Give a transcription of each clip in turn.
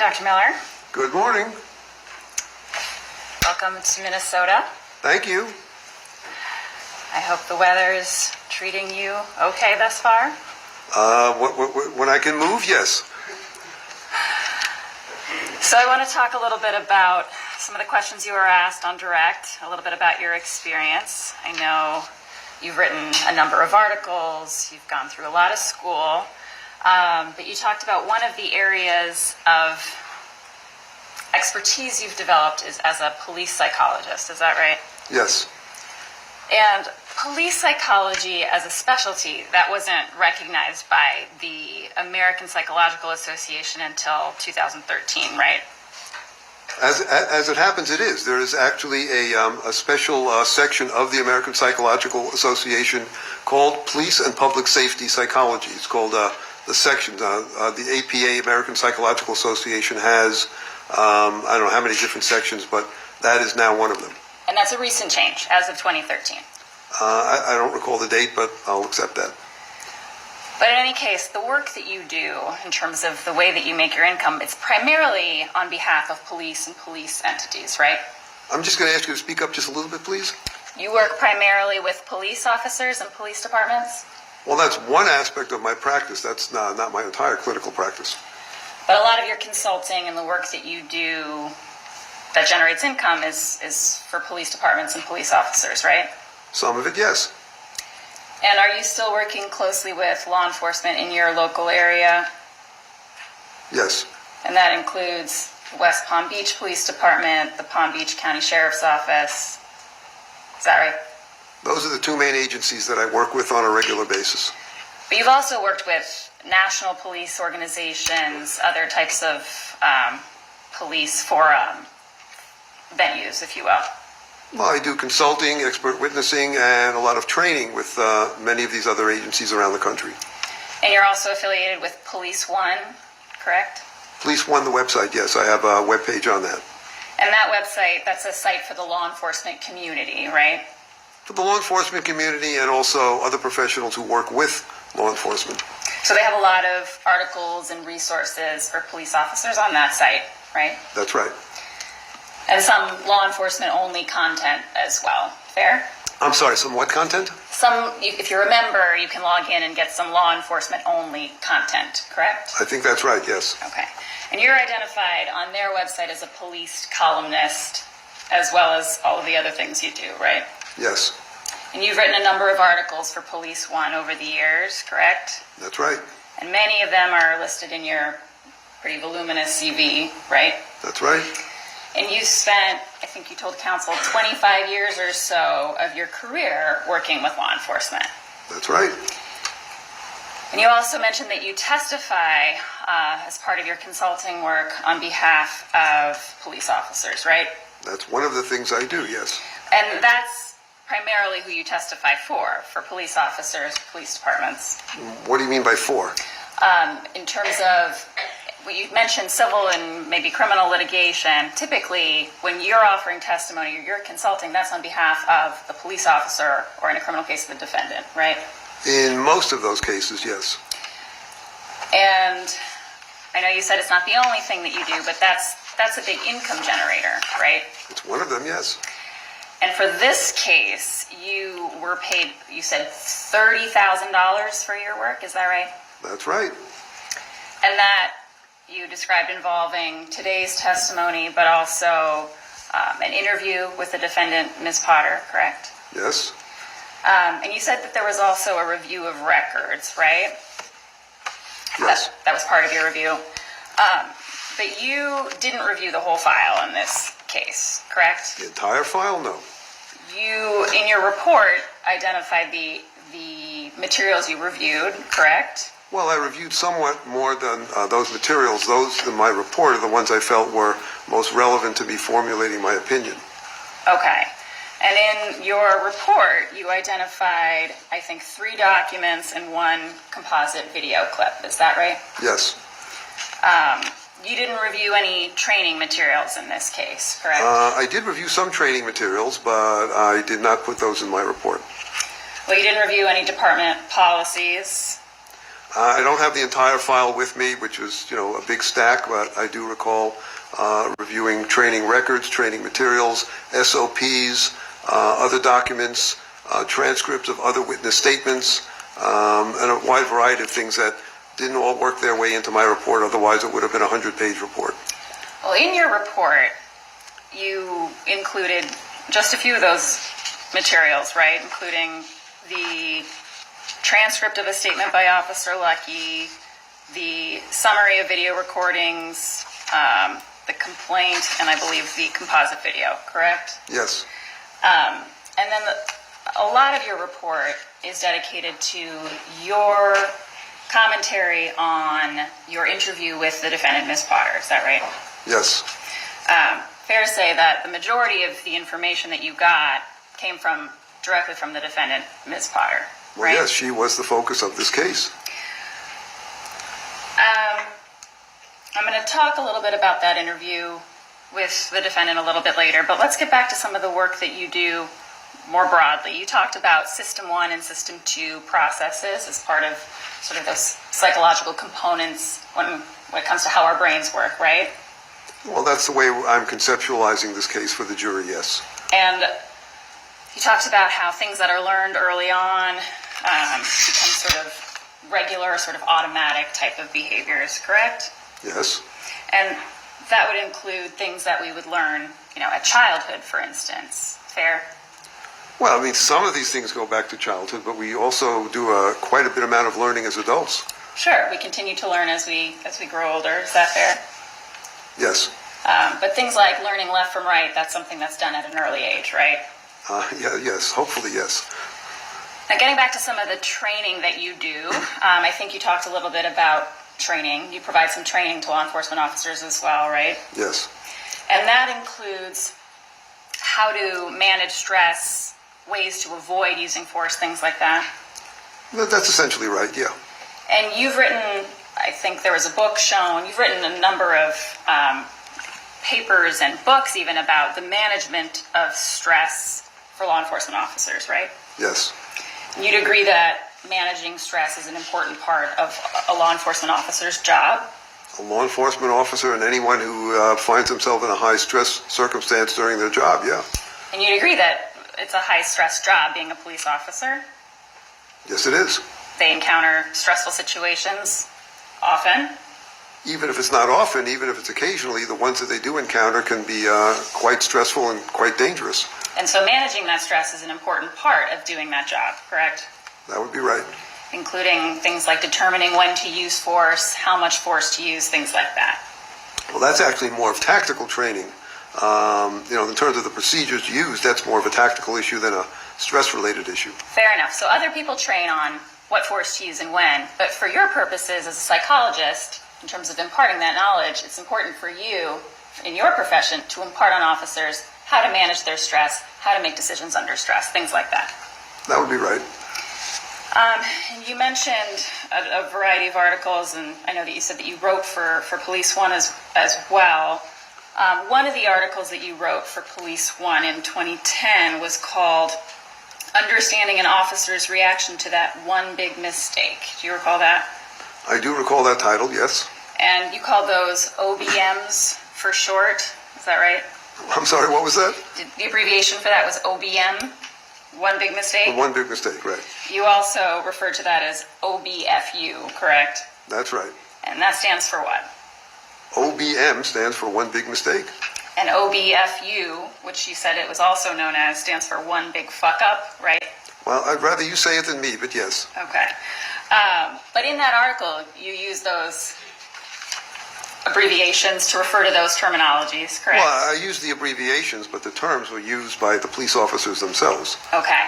Dr. Miller. Good morning. Welcome to Minnesota. Thank you. I hope the weather is treating you okay thus far. When I can move, yes. So I want to talk a little bit about some of the questions you were asked on direct, a little bit about your experience. I know you've written a number of articles, you've gone through a lot of school, but you talked about one of the areas of expertise you've developed is as a police psychologist. Is that right? Yes. And police psychology as a specialty, that wasn't recognized by the American Psychological Association until 2013, right? As it happens, it is. There is actually a special section of the American Psychological Association called Police and Public Safety Psychology. It's called the section. The APA, American Psychological Association, has I don't know how many different sections, but that is now one of them. And that's a recent change, as of 2013. I don't recall the date, but I'll accept that. But in any case, the work that you do in terms of the way that you make your income, it's primarily on behalf of police and police entities, right? I'm just going to ask you to speak up just a little bit, please. You work primarily with police officers and police departments? Well, that's one aspect of my practice. That's not my entire clinical practice. But a lot of your consulting and the work that you do that generates income is for police departments and police officers, right? Some of it, yes. And are you still working closely with law enforcement in your local area? Yes. And that includes the West Palm Beach Police Department, the Palm Beach County Sheriff's Office. Is that right? Those are the two main agencies that I work with on a regular basis. But you've also worked with national police organizations, other types of police forum venues, if you will. Well, I do consulting, expert witnessing, and a lot of training with many of these other agencies around the country. And you're also affiliated with Police One, correct? Police One, the website, yes. I have a webpage on that. And that website, that's a site for the law enforcement community, right? For the law enforcement community and also other professionals who work with law enforcement. So they have a lot of articles and resources for police officers on that site, right? That's right. And some law enforcement only content as well. Fair? I'm sorry, some what content? If you're a member, you can log in and get some law enforcement only content, correct? I think that's right, yes. Okay. And you're identified on their website as a police columnist, as well as all of the other things you do, right? Yes. And you've written a number of articles for Police One over the years, correct? That's right. And many of them are listed in your pretty voluminous CV, right? That's right. And you spent, I think you told counsel, 25 years or so of your career working with law enforcement. That's right. And you also mentioned that you testify as part of your consulting work on behalf of police officers, right? That's one of the things I do, yes. And that's primarily who you testify for police officers, police departments. What do you mean by for? In terms of, well, you mentioned civil and maybe criminal litigation. Typically, when you're offering testimony or you're consulting, that's on behalf of the police officer or, in a criminal case, the defendant, right? In most of those cases, yes. And I know you said it's not the only thing that you do, but that's a big income generator, right? It's one of them, yes. And for this case, you were paid, you said $30,000 for your work, is that right? That's right. And that you described involving today's testimony, but also an interview with the defendant, Ms. Potter, correct? Yes. And you said that there was also a review of records, right? Yes. That was part of your review. But you didn't review the whole file in this case, correct? The entire file? No. You, in your report, identified the materials you reviewed, correct? Well, I reviewed somewhat more than those materials. Those in my report are the ones I felt were most relevant to me formulating my opinion. Okay. And in your report, you identified, I think, 3 documents and 1 composite video clip. Is that right? Yes. You didn't review any training materials in this case, correct? I did review some training materials, but I did not put those in my report. Well, you didn't review any department policies? I don't have the entire file with me, which is, a big stack, but I do recall reviewing training records, training materials, SOPs, other documents, transcripts of other witness statements, and a wide variety of things that didn't all work their way into my report. Otherwise, it would have been a 100-page report. Well, in your report, you included just a few of those materials, right? Including the transcript of a statement by Officer Lucky, the summary of video recordings, the complaint, and I believe the composite video, correct? Yes. And then a lot of your report is dedicated to your commentary on your interview with the defendant, Ms. Potter. Is that right? Yes. Fair to say that the majority of the information that you got came directly from the defendant, Ms. Potter, Well, right? yes, she was the focus of this case. I'm going to talk a little bit about that interview with the defendant a little bit later, but let's get back to some of the work that you do more broadly. You talked about System 1 and System 2 processes as part of sort of those psychological components when it comes to how our brains work, right? Well, that's the way I'm conceptualizing this case for the jury, yes. And you talked about how things that are learned early on become sort of regular, sort of automatic type of behaviors, correct? Yes. And that would include things that we would learn, at childhood, for instance. Fair? Well, I mean, some of these things go back to childhood, but we also do quite a bit amount of learning as adults. Sure, we continue to learn as we grow older. Is that fair? Yes. But things like learning left from right, that's something that's done at an early age, right? Yes, hopefully, yes. Now, getting back to some of the training that you do, I think you talked a little bit about training. You provide some training to law enforcement officers as well, right? Yes. And that includes how to manage stress, ways to avoid using force, things like that. That's essentially right, yeah. And you've written, I think there was a book shown, you've written a number of papers and books even about the management of stress for law enforcement officers, right? Yes. And you'd agree that managing stress is an important part of a law enforcement officer's job? A law enforcement officer and anyone who finds himself in a high-stress circumstance during their job, yeah. And you'd agree that it's a high-stress job being a police officer? Yes, it is. They encounter stressful situations often? Even if it's not often, even if it's occasionally, the ones that they do encounter can be quite stressful and quite dangerous. And so managing that stress is an important part of doing that job, correct? That would be right. Including things like determining when to use force, how much force to use, things like that. Well, that's actually more of tactical training. In terms of the procedures used, that's more of a tactical issue than a stress-related issue. Fair enough. So other people train on what force to use and when, but for your purposes as a psychologist, in terms of imparting that knowledge, it's important for you, in your profession, to impart on officers how to manage their stress, how to make decisions under stress, things like that. That would be right. And you mentioned a variety of articles, and I know that you said that you wrote for Police One as well. One of the articles that you wrote for Police One in 2010 was called Understanding an Officer's Reaction to That One Big Mistake. Do you recall that? I do recall that title, yes. And you called those OBMs for short. Is that right? I'm sorry, what was that? The abbreviation for that was OBM, One Big Mistake? One big mistake, right. You also referred to that as OBFU, correct? That's right. And that stands for what? OBM stands for one big mistake. And OBFU, which you said it was also known as, stands for one big fuck up, right? Well, I'd rather you say it than me, but yes. Okay. But in that article, you use those abbreviations to refer to those terminologies, correct? Well, I used the abbreviations, but the terms were used by the police officers themselves. Okay.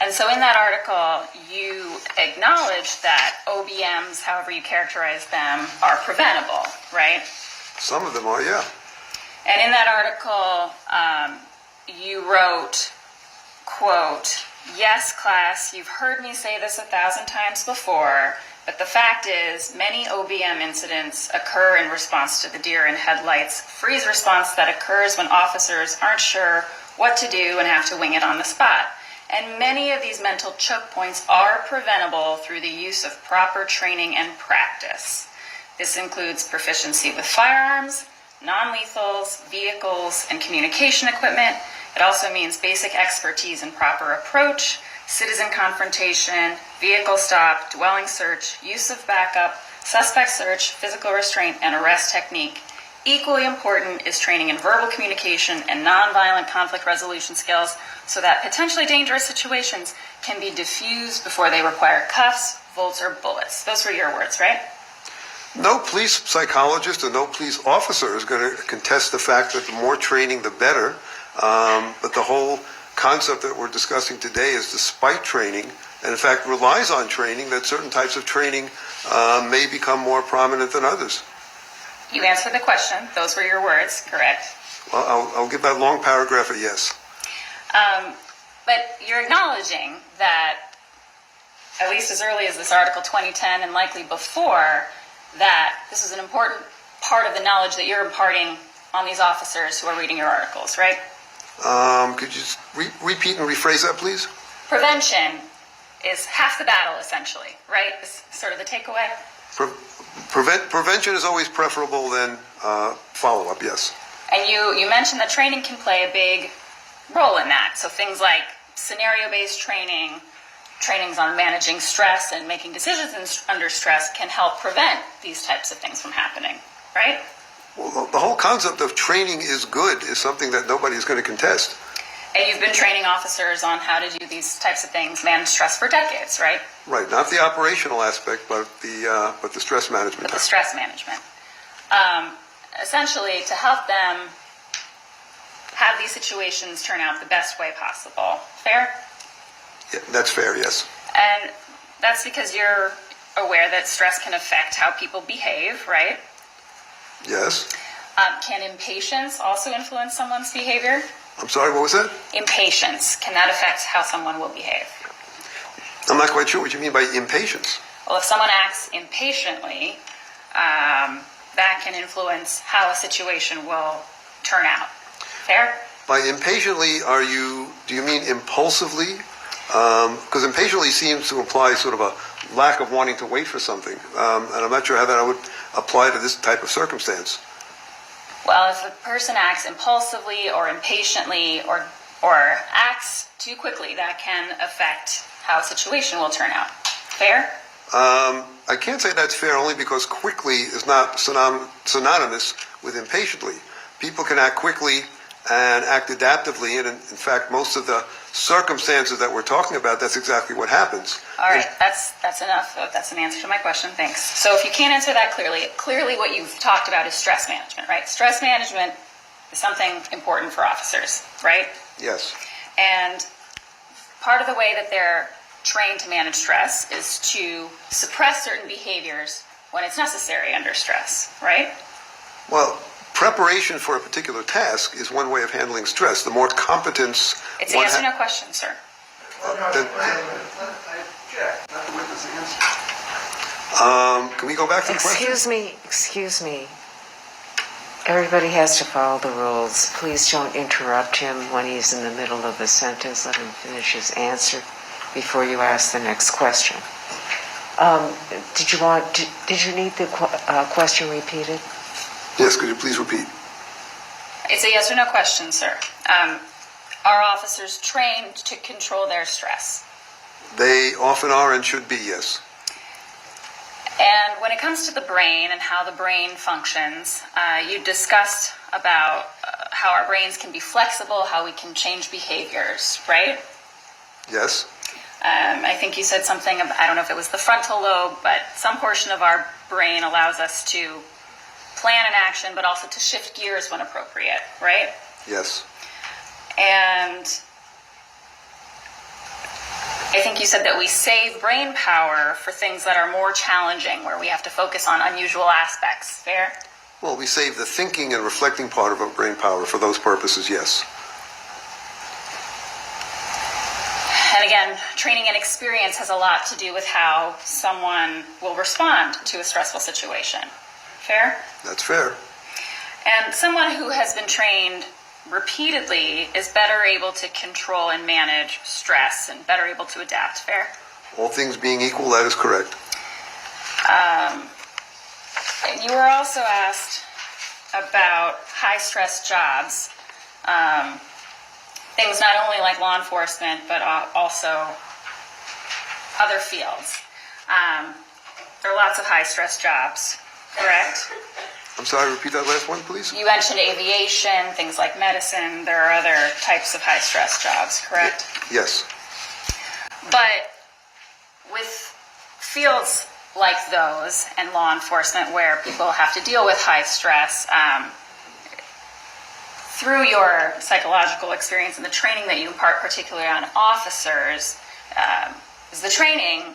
And so in that article, you acknowledge that OBMs, however you characterize them, are preventable, right? Some of them are, yeah. And in that article, you wrote, quote, "Yes, class, you've heard me say this 1,000 times before, but the fact is many OBM incidents occur in response to the deer in headlights freeze response that occurs when officers aren't sure what to do and have to wing it on the spot. And many of these mental choke points are preventable through the use of proper training and practice. This includes proficiency with firearms, non-lethals, vehicles, and communication equipment. It also means basic expertise in proper approach, citizen confrontation, vehicle stop, dwelling search, use of backup, suspect search, physical restraint, and arrest technique. Equally important is training in verbal communication and nonviolent conflict resolution skills so that potentially dangerous situations can be diffused before they require cuffs, volts, or bullets. Those were your words, right? No police psychologist or no police officer is going to contest the fact that the more training, the better. But the whole concept that we're discussing today is despite training, and in fact relies on training, that certain types of training may become more prominent than others. You answered the question. Those were your words, correct? Well, I'll give that long paragraph a yes. But you're acknowledging that, at least as early as this Article 2010 and likely before, that this is an important part of the knowledge that you're imparting on these officers who are reading your articles, right? Could you just repeat and rephrase that, please? Prevention is half the battle, essentially, right? Is sort of the takeaway? Prevention is always preferable than follow-up, yes. And you mentioned that training can play a big role in that. So things like scenario-based training, trainings on managing stress and making decisions under stress can help prevent these types of things from happening, right? Well, the whole concept of training is good is something that nobody is going to contest. And you've been training officers on how to do these types of things, manage stress for decades, right? Right, not the operational aspect, but the stress management. But the stress management. Essentially, to help them have these situations turn out the best way possible. Fair? Yeah, that's fair, yes. And that's because you're aware that stress can affect how people behave, right? Yes. Can impatience also influence someone's behavior? I'm sorry, what was that? Impatience. Can that affect how someone will behave? I'm not quite sure what you mean by impatience. Well, if someone acts impatiently, that can influence how a situation will turn out. Fair? By impatiently, do you mean impulsively? Because impatiently seems to imply sort of a lack of wanting to wait for something. And I'm not sure how that would apply to this type of circumstance. Well, if a person acts impulsively or impatiently or acts too quickly, that can affect how a situation will turn out. Fair? I can't say that's fair only because quickly is not synonymous with impatiently. People can act quickly and act adaptively, and in fact, most of the circumstances that we're talking about, that's exactly what happens. All right, that's enough. That's an answer to my question. Thanks. So if you can't answer that clearly what you've talked about is stress management, right? Stress management is something important for officers, right? Yes. And part of the way that they're trained to manage stress is to suppress certain behaviors when it's necessary under stress, right? Well, preparation for a particular task is one way of handling stress. The more competence... It's a yes or no question, sir. Can we go back to the question? Excuse me. Everybody has to follow the rules. Please don't interrupt him when he's in the middle of a sentence. Let him finish his answer before you ask the next question. Did you need the question repeated? Yes, could you please repeat? It's a yes or no question, sir. Are officers trained to control their stress? They often are and should be, yes. And when it comes to the brain and how the brain functions, you discussed about how our brains can be flexible, how we can change behaviors, right? Yes. I think you said something about, I don't know if it was the frontal lobe, but some portion of our brain allows us to plan an action, but also to shift gears when appropriate, right? Yes. And I think you said that we save brain power for things that are more challenging, where we have to focus on unusual aspects. Fair? Well, we save the thinking and reflecting part of our brain power for those purposes, yes. And again, training and experience has a lot to do with how someone will respond to a stressful situation. Fair? That's fair. And someone who has been trained repeatedly is better able to control and manage stress and better able to adapt. Fair? All things being equal, that is correct. And you were also asked about high-stress jobs, things not only like law enforcement, but also other fields. There are lots of high-stress jobs, correct? I'm sorry, repeat that last one, please. You mentioned aviation, things like medicine. There are other types of high-stress jobs, correct? Yes. But with fields like those and law enforcement where people have to deal with high stress, through your psychological experience and the training that you impart particularly on officers, is the training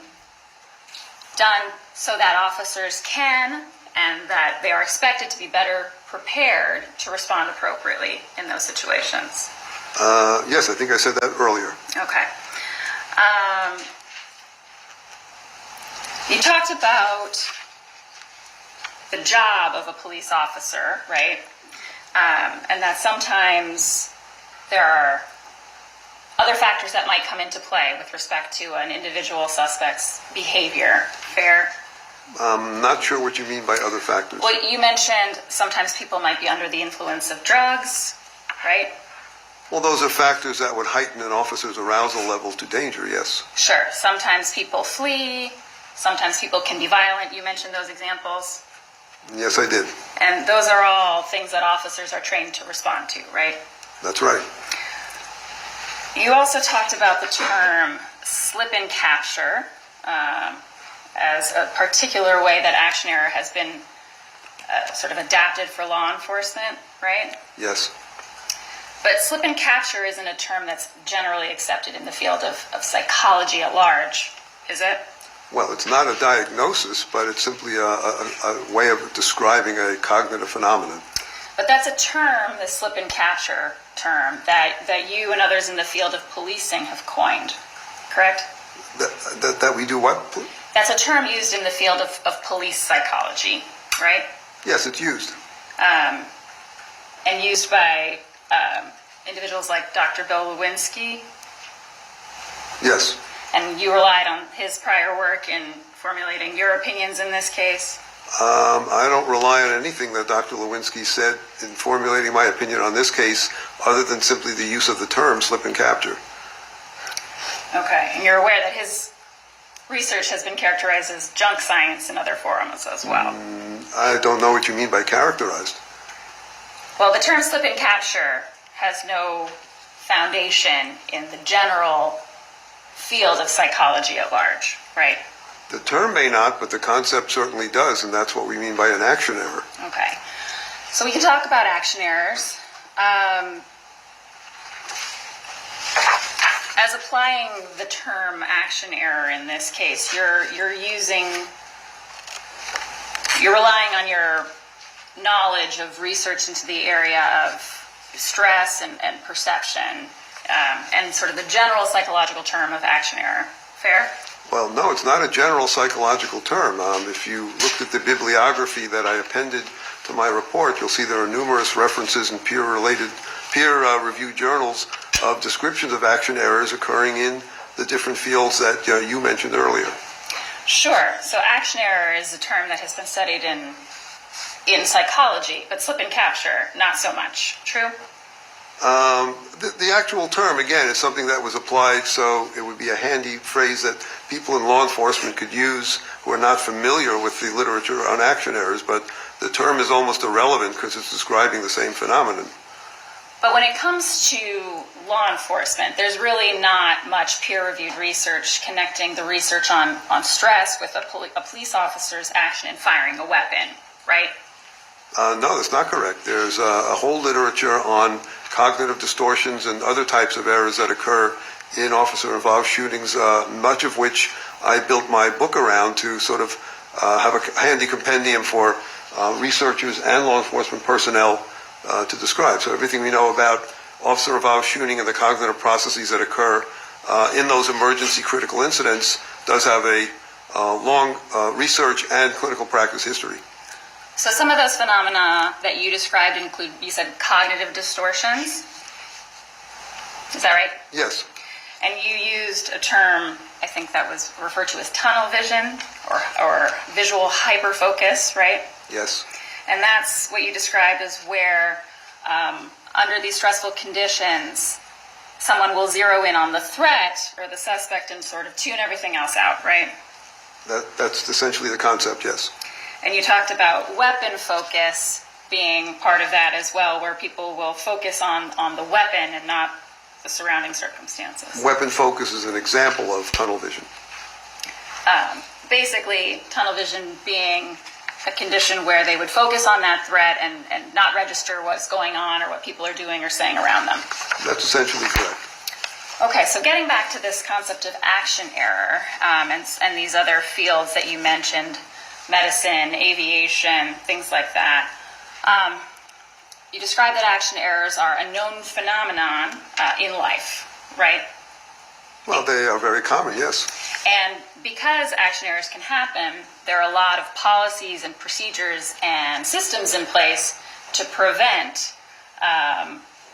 done so that officers can and that they are expected to be better prepared to respond appropriately in those situations? Yes, I think I said that earlier. Okay. You talked about the job of a police officer, right? And that sometimes there are other factors that might come into play with respect to an individual suspect's behavior. Fair? I'm not sure what you mean by other factors. Well, you mentioned sometimes people might be under the influence of drugs, right? Well, those are factors that would heighten an officer's arousal level to danger, yes. Sure. Sometimes people flee. Sometimes people can be violent. You mentioned those examples. Yes, I did. And those are all things that officers are trained to respond to, right? That's right. You also talked about the term slip and capture as a particular way that action error has been sort of adapted for law enforcement, right? Yes. But slip and capture isn't a term that's generally accepted in the field of psychology at large, is it? Well, it's not a diagnosis, but it's simply a way of describing a cognitive phenomenon. But that's a term, the slip and capture term, that you and others in the field of policing have coined, correct? That we do what? That's a term used in the field of police psychology, right? Yes, it's used. And used by individuals like Dr. Bill Lewinsky. Yes. And you relied on his prior work in formulating your opinions in this case? I don't rely on anything that Dr. Lewinsky said in formulating my opinion on this case, other than simply the use of the term slip and capture. Okay, and you're aware that his research has been characterized as junk science in other forums as well? I don't know what you mean by characterized. Well, the term slip and capture has no foundation in the general field of psychology at large, right? The term may not, but the concept certainly does, and that's what we mean by an action error. Okay. So we can talk about action errors. As applying the term action error in this case, you're relying on your knowledge of research into the area of stress and perception, and sort of the general psychological term of action error. Fair? Well, no, it's not a general psychological term. If you looked at the bibliography that I appended to my report, you'll see there are numerous references in peer-reviewed journals of descriptions of action errors occurring in the different fields that you mentioned earlier. Sure. So action error is a term that has been studied in psychology, but slip and capture, not so much. True? The actual term, again, is something that was applied, so it would be a handy phrase that people in law enforcement could use who are not familiar with the literature on action errors, but the term is almost irrelevant because it's describing the same phenomenon. But when it comes to law enforcement, there's really not much peer-reviewed research connecting the research on stress with a police officer's action in firing a weapon, right? No, that's not correct. There's a whole literature on cognitive distortions and other types of errors that occur in officer-involved shootings, much of which I built my book around to sort of have a handy compendium for researchers and law enforcement personnel to describe. So everything we know about officer-involved shooting and the cognitive processes that occur in those emergency critical incidents does have a long research and clinical practice history. So some of those phenomena that you described include, you said, cognitive distortions. Is that right? Yes. And you used a term, I think that was referred to as tunnel vision or visual hyperfocus, right? Yes. And that's what you described as where, under these stressful conditions, someone will zero in on the threat or the suspect and sort of tune everything else out, right? That's essentially the concept, yes. And you talked about weapon focus being part of that as well, where people will focus on the weapon and not the surrounding circumstances. Weapon focus is an example of tunnel vision. Basically, tunnel vision being a condition where they would focus on that threat and not register what's going on or what people are doing or saying around them. That's essentially correct. Okay, so getting back to this concept of action error and these other fields that you mentioned, medicine, aviation, things like that, you describe that action errors are a known phenomenon in life, right? Well, they are very common, yes. And because action errors can happen, there are a lot of policies and procedures and systems in place to prevent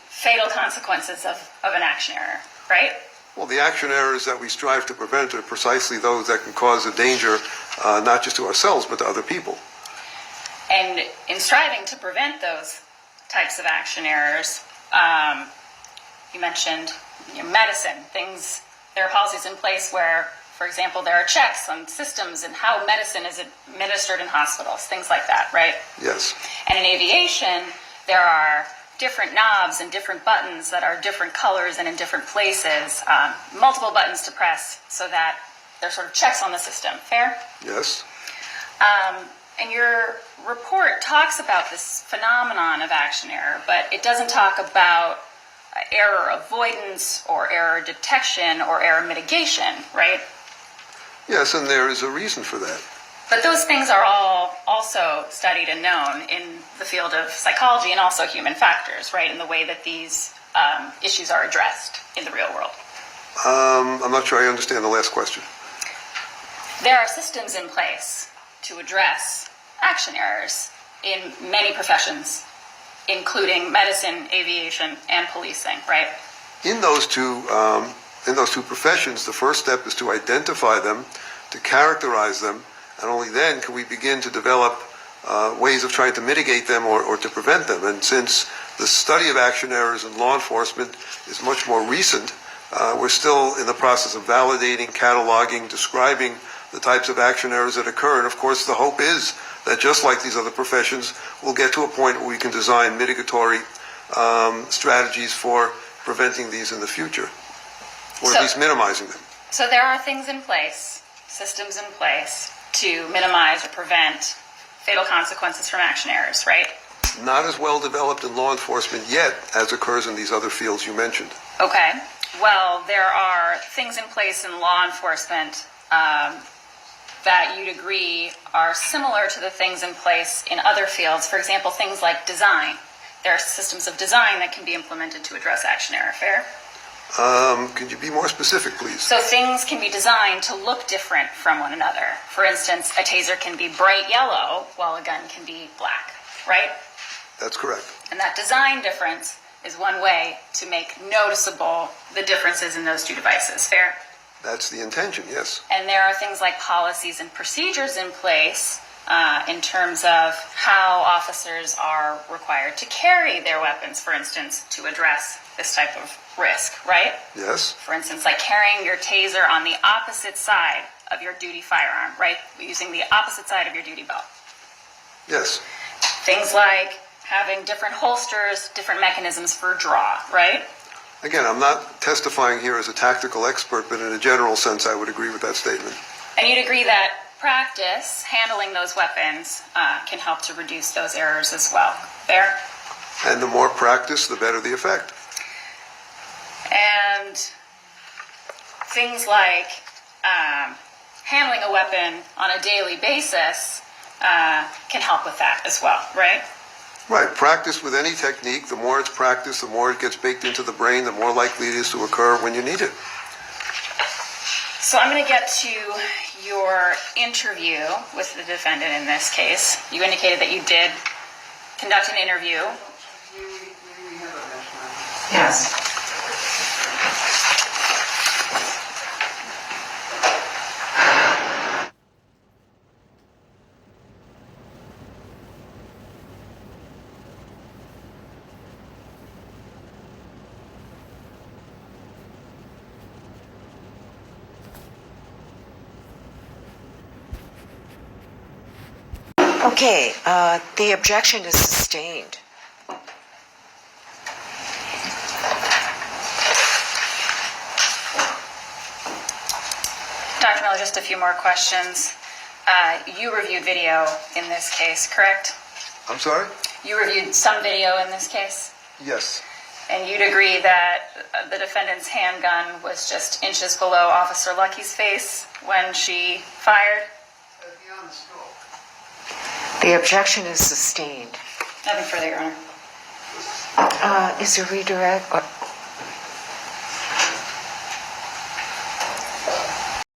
fatal consequences of an action error, right? Well, the action errors that we strive to prevent are precisely those that can cause a danger, not just to ourselves, but to other people. And in striving to prevent those types of action errors, you mentioned medicine, things, there are policies in place where, for example, there are checks on systems and how medicine is administered in hospitals, things like that, right? Yes. And in aviation, there are different knobs and different buttons that are different colors and in different places, multiple buttons to press so that there are sort of checks on the system. Fair? Yes. And your report talks about this phenomenon of action error, but it doesn't talk about error avoidance or error detection or error mitigation, right? Yes, and there is a reason for that. But those things are all also studied and known in the field of psychology and also human factors, right, in the way that these issues are addressed in the real world. I'm not sure I understand the last question. There are systems in place to address action errors in many professions, including medicine, aviation, and policing, right? In those two professions, the first step is to identify them, to characterize them, and only then can we begin to develop ways of trying to mitigate them or to prevent them. And since the study of action errors in law enforcement is much more recent, we're still in the process of validating, cataloging, describing the types of action errors that occur. And of course, the hope is that just like these other professions, we'll get to a point where we can design mitigatory strategies for preventing these in the future, or at least minimizing them. So there are things in place, systems in place, to minimize or prevent fatal consequences from action errors, right? Not as well developed in law enforcement yet as occurs in these other fields you mentioned. Okay. Well, there are things in place in law enforcement that you'd agree are similar to the things in place in other fields. For example, things like design. There are systems of design that can be implemented to address action error. Fair? Could you be more specific, please? So things can be designed to look different from one another. For instance, a taser can be bright yellow while a gun can be black, right? That's correct. And that design difference is one way to make noticeable the differences in those two devices. Fair? That's the intention, yes. And there are things like policies and procedures in place in terms of how officers are required to carry their weapons, for instance, to address this type of risk, right? Yes. For instance, like carrying your taser on the opposite side of your duty firearm, right? Using the opposite side of your duty belt. Yes. Things like having different holsters, different mechanisms for draw, right? Again, I'm not testifying here as a tactical expert, but in a general sense, I would agree with that statement. And you'd agree that practice handling those weapons can help to reduce those errors as well. Fair? And the more practice, the better the effect. And things like handling a weapon on a daily basis can help with that as well, right? Right. Practice with any technique, the more it's practiced, the more it gets baked into the brain, the more likely it is to occur when you need it. So I'm going to get to your interview with the defendant in this case. You indicated that you did conduct an interview. Yes. Okay, the objection is sustained. Dr. Miller, just a few more questions. You reviewed video in this case, correct? I'm sorry? You reviewed some video in this case? Yes. And you'd agree that the defendant's handgun was just inches below Officer Lucky's face when she fired? Beyond the scope. The objection is sustained. Nothing further, Your Honor. Is there redirect?